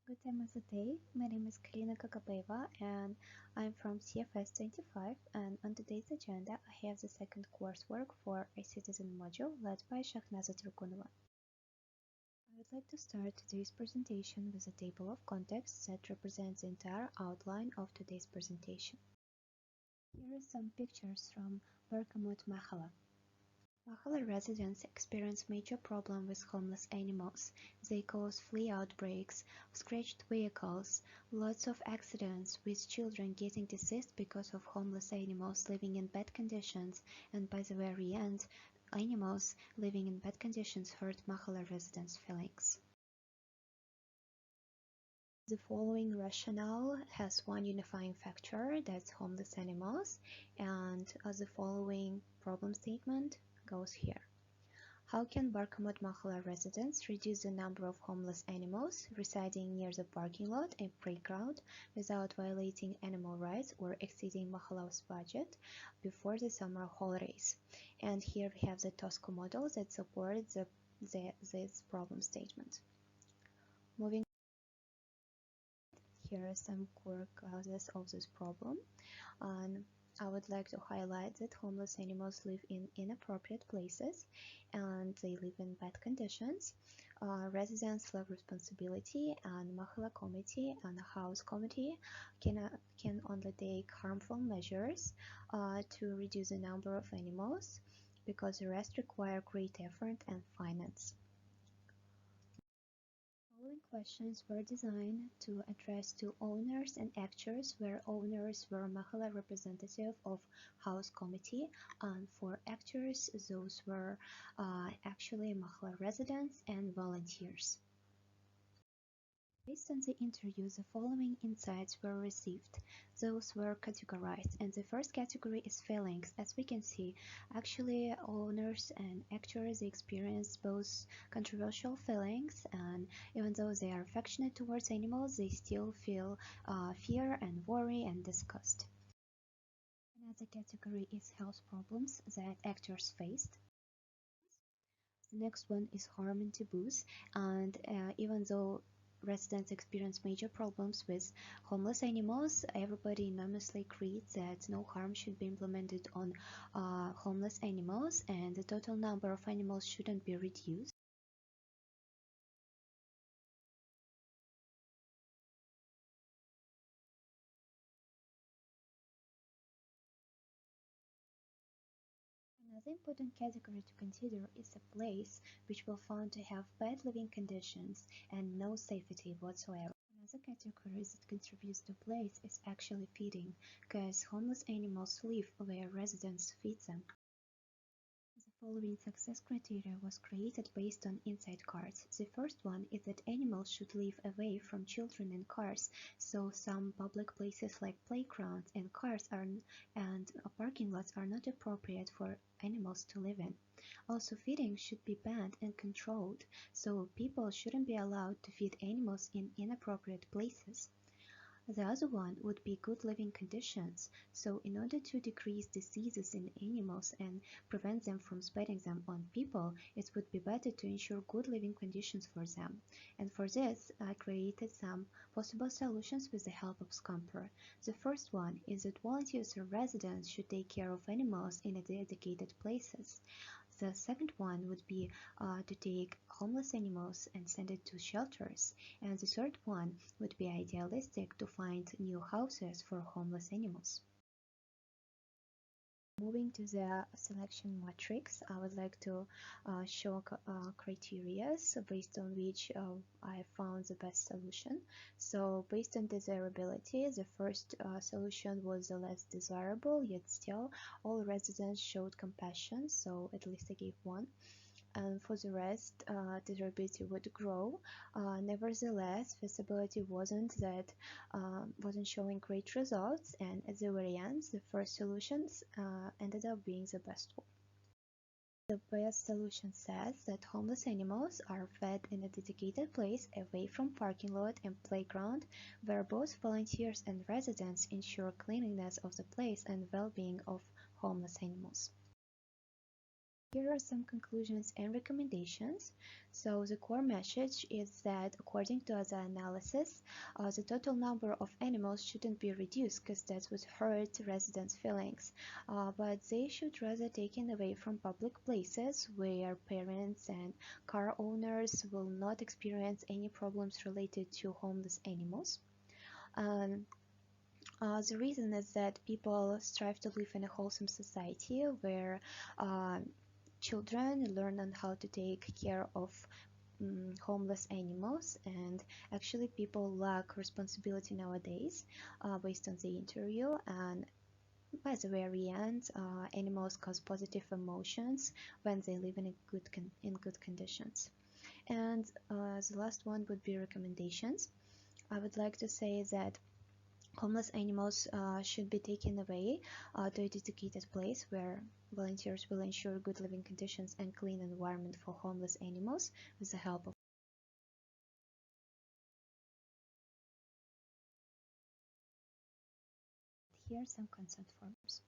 Good time of the day. My name is Karina Kakapeva and I'm from Cifs 25, and on today's agenda I have the second coursework for a citizen module led by Shahnaza Turkunova. I would like to start today's presentation with a table of contexts that represents the entire outline of today's presentation. Here are some pictures from Berkamut Mahala. Mahala residents experience major problems with homeless animals. They cause flea outbreaks, scratched vehicles, lots of accidents with children getting deceased because of homeless animals living in bad conditions, and by the very end, animals living in bad conditions hurt Mahala residents' feelings. The following rationale has one unifying factor, that's homeless animals, and the following problem statement goes here. How can Barkamut Mahala residents reduce the number of homeless animals residing near the parking lot and playground without violating animal rights or exceeding Mahala's budget before the summer holidays? And here we have the Tosco model that supports this problem statement. Moving, here are some core causes of this problem. And I would like to highlight that homeless animals live in inappropriate places and they live in bad conditions. Residents lack responsibility, and Mahala committee and house committee can undertake harmful measures to reduce the number of animals because the rest require great effort and finance. Following questions were designed to address to owners and actors, where owners were Mahala representative of House Committee, and for actors, those were actually Mahala residents and volunteers. Based on the interview, the following insights were received. Those were categorized, and the first category is feelings. As we can see, actually owners and actors experience both controversial feelings, and even though they are affectionate towards animals, they still feel fear and worry and disgust. Another category is health problems that actors faced. The next one is harm and taboos, and even though residents experience major problems with homeless animals, everybody unanimously agreed that no harm should be implemented on homeless animals, and the total number of animals shouldn't be reduced. Another important category to consider is a place which will found to have bad living conditions and no safety whatsoever. Another category that contributes to place is actually feeding, because homeless animals live where residents feed them. The following success criteria was created based on insight cards. The first one is that animals should live away from children and cars, so some public places like playgrounds and cars and parking lots are not appropriate for animals to live in. Also, feeding should be banned and controlled, so people shouldn't be allowed to feed animals in inappropriate places. The other one would be good living conditions. So in order to decrease diseases in animals and prevent them from spreading them on people, it would be better to ensure good living conditions for them. And for this, I created some possible solutions with the help of Scamper. The first one is that volunteers or residents should take care of animals in dedicated places. The second one would be to take homeless animals and send it to shelters. And the third one would be idealistic to find new houses for homeless animals. Moving to the selection matrix, I would like to show criteria based on which I found the best solution. So based on desirability, the first solution was the less desirable, yet still all residents showed compassion, so at least I gave one. And for the rest, desirability would grow. Nevertheless, feasibility wasn't showing great results, and at the very end, the first solutions ended up being the best one. The best solution says that homeless animals are fed in a dedicated place away from parking lot and playground, where both volunteers and residents ensure cleanliness of the place and well-being of homeless animals. Here are some conclusions and recommendations. So the core message is that according to the analysis, the total number of animals shouldn't be reduced because that would hurt residents' feelings, but they should rather taken away from public places where parents and car owners will not experience any problems related to homeless animals. Um, the reason is that people strive to live in a wholesome society where uh, children learn on how to take care of homeless animals, and actually people lack responsibility nowadays based on the interview. And by the very end, animals cause positive emotions when they live in in good conditions. And the last one would be recommendations. I would like to say that homeless animals should be taken away to a dedicated place where volunteers will ensure good living conditions and clean environment for homeless animals with the help of. Here are some consent forms.